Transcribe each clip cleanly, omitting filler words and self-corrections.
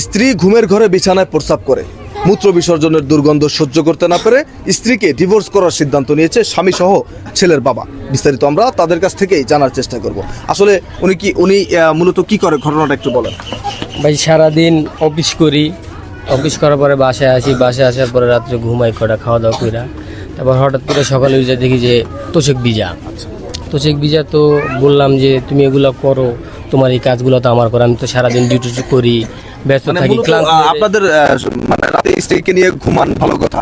স্ত্রী ঘুমের ঘরে বিছানায় প্রস্রাব করে মূত্র বিসর্জনের দুর্গন্ধ সহ্য করতে না পেরে স্ত্রীকে ডিভোর্স করার সিদ্ধান্ত নিয়েছে স্বামী সহ ছেলের বাবা। বিস্তারিত আমরা তাদের কাছ থেকেই জানার চেষ্টা করব। আসলে উনি মূলত কি করে, ঘটনাটা একটু বলেন। ভাই সারাদিন অফিস করি, অফিস করার পরে বাসায় আসি, বাসায় আসার পরে রাত্রে ঘুমাই কটা খাওয়া দাওয়া কইরা, তারপর হঠাৎ করে সকালে উঠে দেখি যে তোষক ভিজা। তোষক ভিজা তো বললাম যে তুমি এগুলো করো, তোমার এই কাজগুলো তো আমার করো, আমি তো সারাদিন ডিউটি করি, ব্যস্ত থাকি, ক্লান্ত। আপনাদের মানে রাতে স্ত্রীকে নিয়ে ঘুমান ভালো কথা,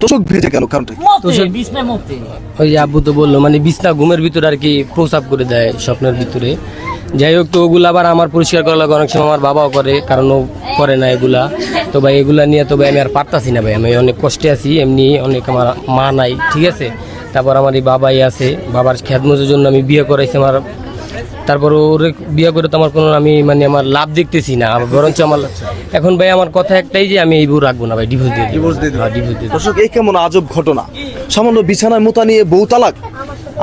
তোষক ভেজে গেল কারণটা কি? ওই যে আব্বু তো বললো মানে বিছনা ঘুমের ভিতরে আর কি প্রস্রাব করে দেয় স্বপ্নের ভিতরে। যাই হোক, তো ওগুলো আবার আমার পরিষ্কার করা লাগে, অনেক সময় আমার বাবাও করে, কারণ ও করে না এগুলা। তো ভাই এগুলা নিয়ে তো ভাই আমি আর পারতাছি না ভাই, আমি অনেক কষ্টে আছি, এমনি অনেক আমার মা নাই, ঠিক আছে। তারপর আমার এই বাবাই আছে, বাবার খেদমতের জন্য আমি বিয়ে করাইছি আমার। তারপর ওর বিয়ে করে তো আমার কোনো আমি মানে আমার লাভ দেখতেছি না, বরঞ্চ আমার এখন ভাই আমার কথা একটাই যে আমি এই বউ রাখবো না ভাই, ডিভোর্স দিয়ে ডিভোর্স দিয়ে দিই। ডিভোর্স দিয়ে দিই। দর্শক, এই কেমন আজব ঘটনা! সামান্য বিছানায় মোতা নিয়ে বউ তালাক।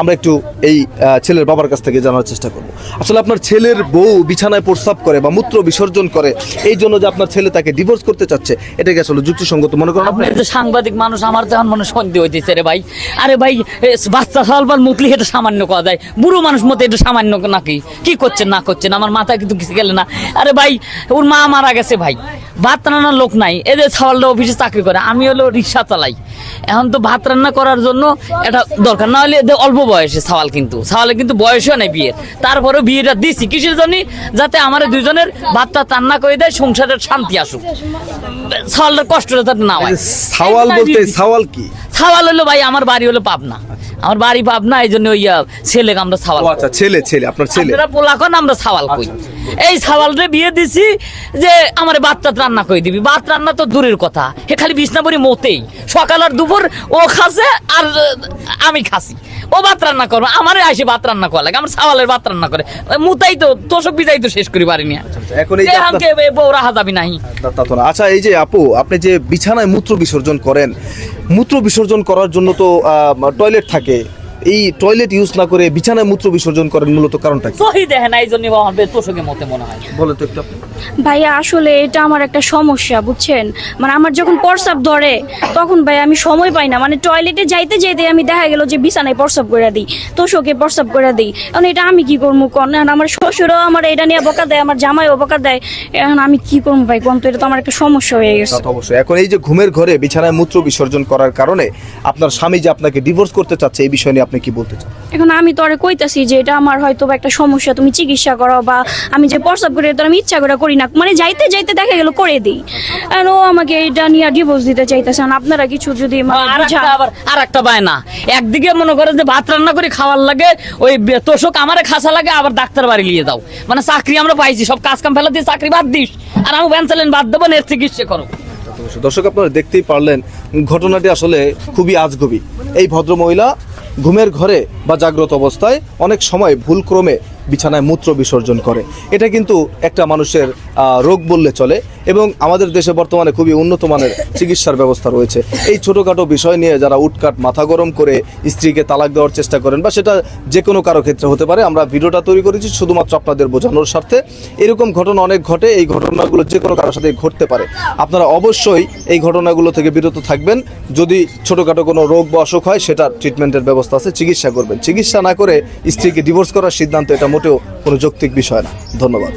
আমরা একটু এই ছেলের বাবার কাছ থেকে জানার চেষ্টা করব। আসলে আপনার ছেলের বউ বিছানায় প্রস্রাব করে বা মূত্র বিসর্জন করে, এই জন্য যে আপনার ছেলে তাকে ডিভোর্স করতে চাচ্ছে, এটাকে আসলে যুক্তিসঙ্গত মনে করেন আপনি? আপনি তো সাংবাদিক মানুষ, আমার তো এখন মনে সন্দেহ হইতেছে রে ভাই। আরে ভাই, বাচ্চা সালবার মুতলি এটা সামান্য করা যায়, বুড়ো মানুষ মতো এটা সামান্য নাকি? কি করছেন না করছেন আমার মাথায় কিন্তু কিছু গেলে না। আরে ভাই, ওর মা মারা গেছে ভাই, ভাত রান্নার লোক নাই, এদের সাওয়ালটা অফিসে চাকরি করে, আমি হলো রিক্সা চালাই। এখন তো ভাত রান্না করার জন্য এটা দরকার, না হলে অল্প বয়সে সাওয়াল, কিন্তু সাওয়ালে কিন্তু বয়সও নেই বিয়ের, তারপরেও বিয়েটা দিছি কিসের জন্য? যাতে আমার দুজনের ভাতটা রান্না করে দেয়, সংসারের শান্তি আসুক, সাওয়ালটার কষ্টটা যাতে না হয়। সাওয়াল বলতে সাওয়াল কি? সাওয়াল হলো ভাই, আমার বাড়ি হলো পাবনা, আমার বাড়ি পাবনা, এই জন্য ওই ছেলেকে আমরা সাওয়াল। আচ্ছা, ছেলে আপনার ছেলে, পোলাখন আমরা সাওয়াল কই। এই সাওয়ালরে বিয়ে দিছি যে আমার ভাত রান্না করে দিবি। ভাত রান্না তো দূরের কথা, হে খালি বিছনাপুরি মতেই, সকাল আর দুপুর ও খাসে আর আমি খাসি। ও ভাত রান্না করবো, আমারে আসে ভাত রান্না করা লাগে, আমার সাওয়ালের ভাত রান্না করে মুতাই তো তোষক বিজাই তো শেষ করি পারিনি। এখন এই যে বউ রাহা যাবি নাহি। আচ্ছা, এই যে আপু, আপনি যে বিছানায় মূত্র বিসর্জন করেন, মূত্র বিসর্জন করার জন্য তো টয়লেট থাকে, এই টয়লেট ইউজ না করে বিছানায় মূত্র বিসর্জন করেন মূলত কারণটা কি? সহি দেখে না, এই জন্য তোষকে মতে মনে হয়। বলে তো একটু। ভাইয়া আসলে এটা আমার একটা সমস্যা, বুঝছেন? মানে আমার যখন প্রস্রাব ধরে তখন ভাই আমি সময় পাই না, মানে টয়লেটে যাইতে যাইতে আমি দেখা গেল যে বিছানায় প্রস্রাব করে দিই, তোষকে প্রস্রাব করে দিই। এখন এটা আমি কি করবো কোন? আমার শ্বশুরও আমার এটা নিয়ে বকা দেয়, আমার জামাইও বকা দেয়, এখন আমি কি করবো ভাই কোন? তো এটা তো আমার একটা সমস্যা হয়ে গেছে। অবশ্যই। এখন এই যে ঘুমের ঘরে বিছানায় মূত্র বিসর্জন করার কারণে আপনার স্বামী যে আপনাকে ডিভোর্স করতে চাচ্ছে, এই বিষয় নিয়ে আপনি কি বলতে চান? এখন আমি তো আরে কইতাছি যে এটা আমার হয়তো একটা সমস্যা, তুমি চিকিৎসা করো, বা আমি যে প্রস্রাব করি এটা আমি ইচ্ছা করে করি না, মানে যাইতে যাইতে দেখা গেল করে দিই। আর ও আমাকে এটা নিয়ে ডিভোর্স দিতে চাইতেছেন। আপনারা কিছু যদি আর একটা বায়না, একদিকে মনে করে যে ভাত রান্না করে খাওয়ার লাগে, ওই তোষক আমারে খাসা লাগে, আবার ডাক্তার বাড়ি নিয়ে দাও। মানে চাকরি আমরা পাইছি, সব কাজ কাম ফেলা দিয়ে চাকরি বাদ দিস, আর আমি ব্যানচালেন বাদ দেবো, এর চিকিৎসা করো। দর্শক, আপনারা দেখতেই পারলেন ঘটনাটি আসলে খুবই আজগুবি। এই ভদ্রমহিলা ঘুমের ঘরে বা জাগ্রত অবস্থায় অনেক সময় ভুলক্রমে বিছানায় মূত্র বিসর্জন করে। এটা কিন্তু একটা মানুষের রোগ বললে চলে, এবং আমাদের দেশে বর্তমানে খুবই উন্নত মানের চিকিৎসার ব্যবস্থা রয়েছে। এই ছোটোখাটো বিষয় নিয়ে যারা উটকাট মাথা গরম করে স্ত্রীকে তালাক দেওয়ার চেষ্টা করেন, বা সেটা যে কোনো কারো ক্ষেত্রে হতে পারে, আমরা ভিডিওটা তৈরি করেছি শুধুমাত্র আপনাদের বোঝানোর স্বার্থে। এরকম ঘটনা অনেক ঘটে, এই ঘটনাগুলো যে কোনো কারোর সাথে ঘটতে পারে। আপনারা অবশ্যই এই ঘটনাগুলো থেকে বিরত থাকবেন। যদি ছোটোখাটো কোনো রোগ বা অসুখ হয়, সেটা ট্রিটমেন্টের ব্যবস্থা আছে, চিকিৎসা করবেন। চিকিৎসা না করে স্ত্রীকে ডিভোর্স করার সিদ্ধান্ত, এটা মোটেও কোনো যৌক্তিক বিষয় না। ধন্যবাদ।